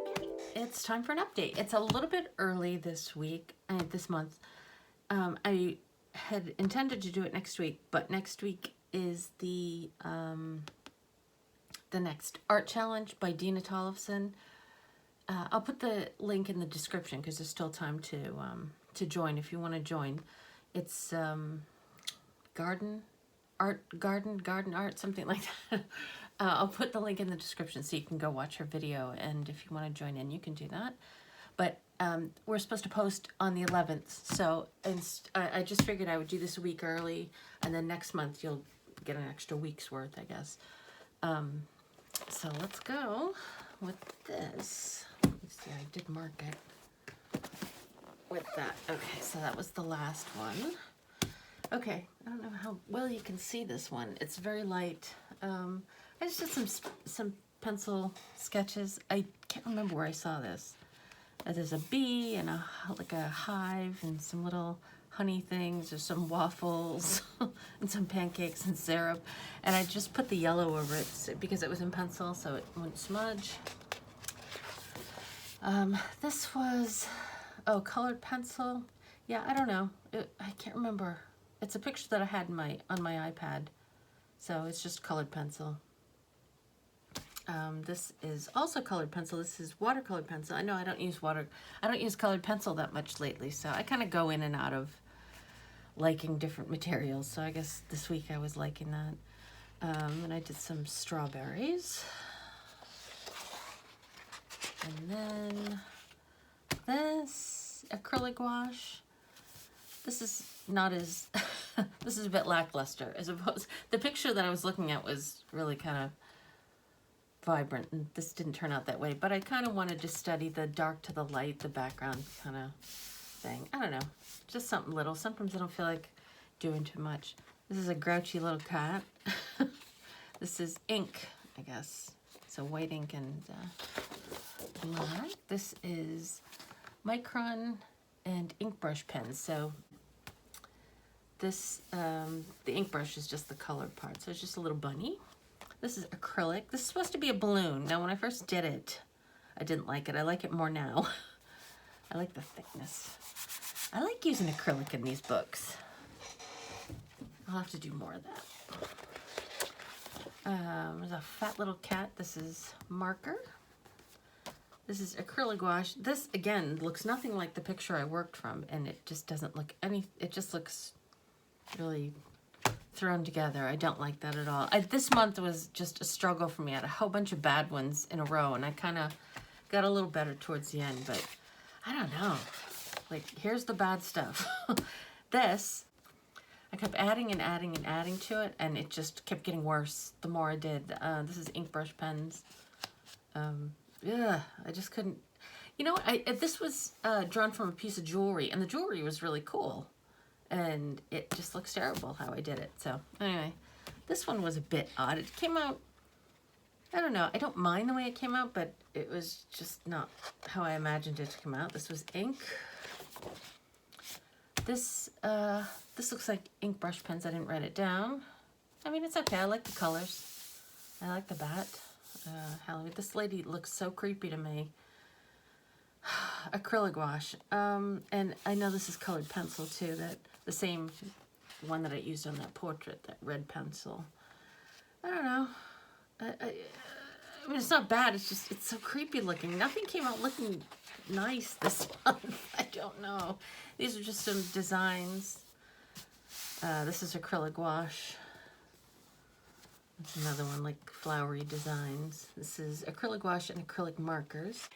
Okay, it's time for an update. It's a little bit early this week, this month. I had intended to do it next week, but next week is the next art challenge by Dina Tollefson. I'll put the link in the description because there's still time to join if you want to join. It's garden art, something like that. I'll put the link in the description so you can go watch her video, and if you want to join in, you can do that. But we're supposed to post on the 11th, so I just figured I would do this a week early, and then next month you'll get an extra week's worth, I guess. So let's go with this. Let's see, I did mark it with that. Okay, so that was the last one. Okay, I don't know how well you can see this one. It's very light. I just did some pencil sketches. I can't remember where I saw this. There's a bee and like a hive and some little honey things. There's some waffles and some pancakes and syrup. And I just put the yellow over it because it was in pencil, so it wouldn't smudge. This was, colored pencil. Yeah, I don't know. I can't remember. It's a picture that I had on my iPad. So it's just colored pencil. This is also colored pencil. This is watercolored pencil. I know I don't use colored pencil that much lately, so I kind of go in and out of liking different materials. So I guess this week I was liking that. And I did some strawberries. And then this acrylic gouache. This is not as, this is a bit lackluster as opposed, the picture that I was looking at was really kind of vibrant, and this didn't turn out that way, but I kind of wanted to study the dark to the light, the background kind of thing. I don't know, just something little. Sometimes I don't feel like doing too much. This is a grouchy little cat. This is ink, I guess. So white ink and black. This is micron and ink brush pens. So this, the ink brush is just the colored part. So it's just a little bunny. This is acrylic. This is supposed to be a balloon. Now, when I first did it, I didn't like it. I like it more now. I like the thickness. I like using acrylic in these books. I'll have to do more of that. There's a fat little cat. This is marker. This is acrylic gouache. This, again, looks nothing like the picture I worked from, and it just doesn't look it just looks really thrown together. I don't like that at all. This month was just a struggle for me. I had a whole bunch of bad ones in a row, and I kind of got a little better towards the end, but I don't know. Like, here's the bad stuff. This, I kept adding and adding and adding to it, and it just kept getting worse the more I did. This is ink brush pens. Yeah, I just couldn't. You know what? This was drawn from a piece of jewelry, and the jewelry was really cool. And it just looks terrible how I did it. So anyway, this one was a bit odd. It came out, I don't know, I don't mind the way it came out, but it was just not how I imagined it to come out. This was ink. This looks like ink brush pens. I didn't write it down. I mean, it's okay. I like the colors. I like the bat. Halloween. This lady looks so creepy to me. Acrylic gouache. And I know this is colored pencil too, that the same one that I used on that portrait, that red pencil. I don't know. I mean, it's not bad. It's just, it's so creepy looking. Nothing came out looking nice this month. I don't know. These are just some designs. This is acrylic gouache. That's another one, like flowery designs. This is acrylic gouache and acrylic markers.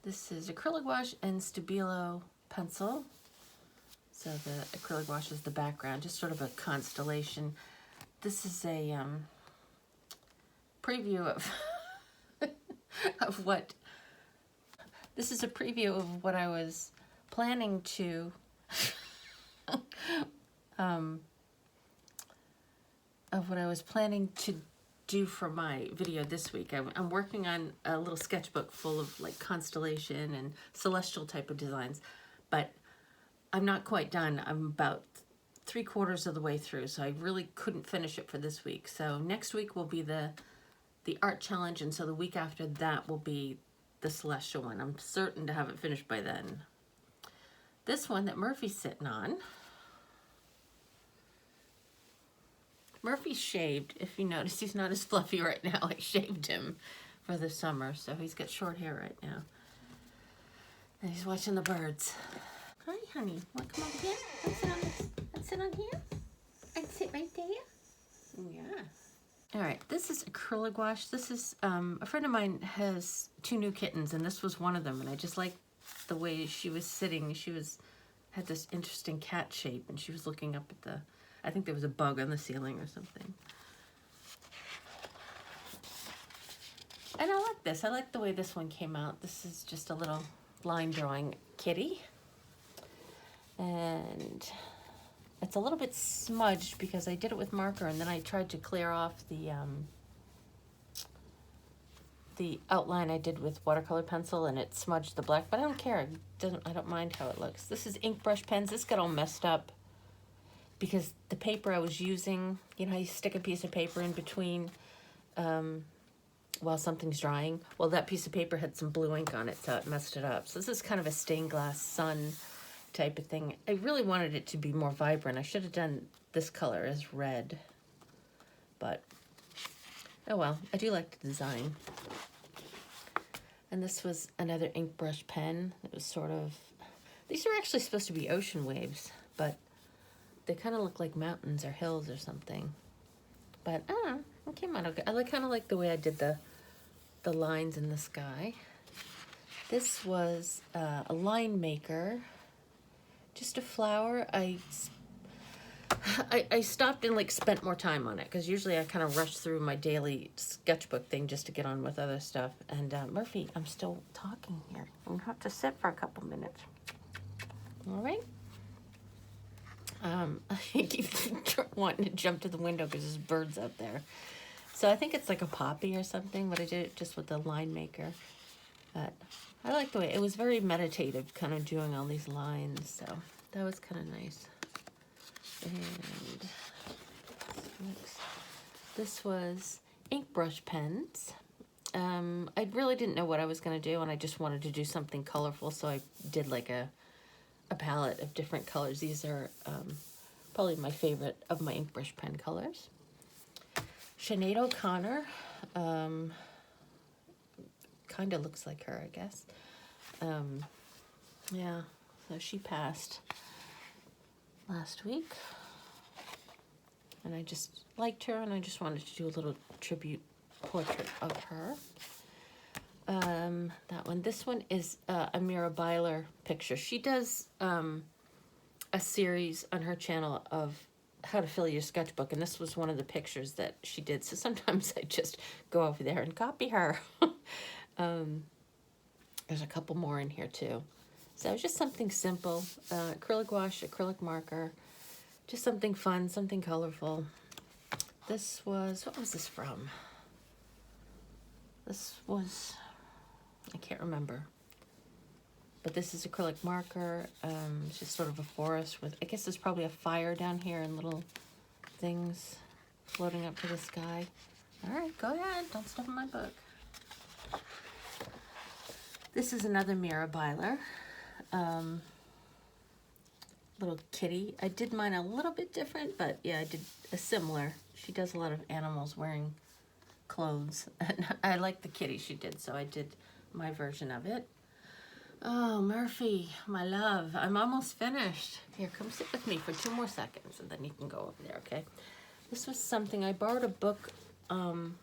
This is acrylic gouache and Stabilo pencil. So the acrylic gouache is the background, just sort of a constellation. This is a preview of of what. This is a preview of what I was planning to do for my video this week. I'm working on a little sketchbook full of like constellation and celestial type of designs, but I'm not quite done. I'm about 3/4 of the way through, so I really couldn't finish it for this week. So next week will be the the art challenge, and so the week after that will be the celestial one. I'm certain to have it finished by then. This one that Murphy's sitting on, Murphy's shaved. If you notice, he's not as fluffy right now. I shaved him for the summer, so he's got short hair right now. And he's watching the birds. Hi, honey. Want to come over here? Let's sit on this. Let's sit on here. I'd sit right there. Yeah. All right, this is acrylic gouache. This is, a friend of mine has 2 new kittens, and this was one of them, and I just like the way she was sitting. She had this interesting cat shape, and she was looking up at the, I think there was a bug on the ceiling or something. And I like this. I like the way this one came out. This is just a little line drawing kitty. And it's a little bit smudged because I did it with marker, and then I tried to clear off the outline I did with watercolor pencil, and it smudged the black, but I don't care. I don't mind how it looks. This is ink brush pens. This got all messed up because the paper I was using, you know how you stick a piece of paper in between while something's drying? Well, that piece of paper had some blue ink on it, so it messed it up. So this is kind of a stained glass sun type of thing. I really wanted it to be more vibrant. I should have done this color as red, but oh well, I do like the design. And this was another ink brush pen. It was sort of, these are actually supposed to be ocean waves, but they kind of look like mountains or hills or something. But I don't know, it came out okay. I kind of like the way I did the lines in the sky. This was a line maker, just a flower. I stopped and like spent more time on it because usually I kind of rush through my daily sketchbook thing just to get on with other stuff. And Murphy, I'm still talking here. I'm gonna have to sit for a couple minutes. All right. I keep wanting to jump to the window because there's birds out there. So I think it's like a poppy or something, but I did it just with the line maker. But I like the way it was very meditative, kind of doing all these lines. So that was kind of nice. And next, this was ink brush pens. I really didn't know what I was going to do, and I just wanted to do something colorful, so I did like a palette of different colors. These are probably my favorite of my ink brush pen colors. Sinead O'Connor, kind of looks like her, I guess. Yeah, so she passed last week, and I just liked her, and I just wanted to do a little tribute portrait of her. That one. This one is a Mira Byler picture. She does a series on her channel of how to fill your sketchbook, and this was one of the pictures that she did. So sometimes I just go over there and copy her. There's a couple more in here too. So it's just something simple, acrylic gouache, acrylic marker, just something fun, something colorful. This was, what was this from? This was, I can't remember. But this is acrylic marker. It's just sort of a forest with, I guess there's probably a fire down here and little things floating up to the sky. All right, go ahead. Don't step in my book. This is another Mira Byler. Little kitty. I did mine a little bit different, but yeah, I did a similar. She does a lot of animals wearing clothes. And I like the kitty she did, so I did my version of it. Oh, Murphy, my love, I'm almost finished. Here, come sit with me for 2 more seconds, and then you can go over there, okay? This was something, I borrowed a book from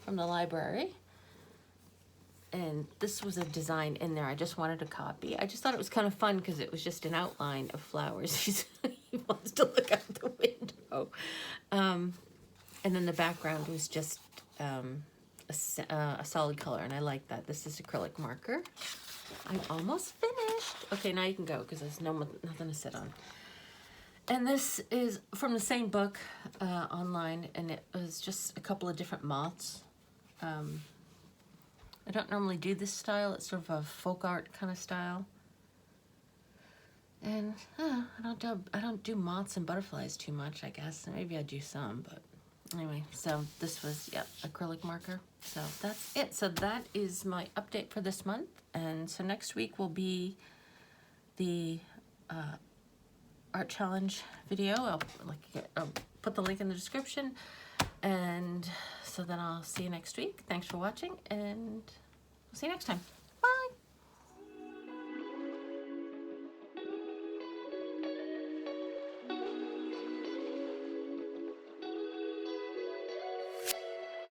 the library, and this was a design in there I just wanted to copy. I just thought it was kind of fun because it was just an outline of flowers. He wants to look out the window. And then the background was just a solid color, and I like that. This is acrylic marker. I'm almost finished. Okay, now you can go because there's nothing to sit on. And this is from the same book online, and it was just a couple of different moths. I don't normally do this style. It's sort of a folk art kind of style. And I don't do moths and butterflies too much, I guess. Maybe I do some, but Anyway, so this was, yep, acrylic marker. So that's it. So that is my update for this month. And so next week will be the art challenge video. I'll put the link in the description. And so then I'll see you next week. Thanks for watching, and we'll see you next time.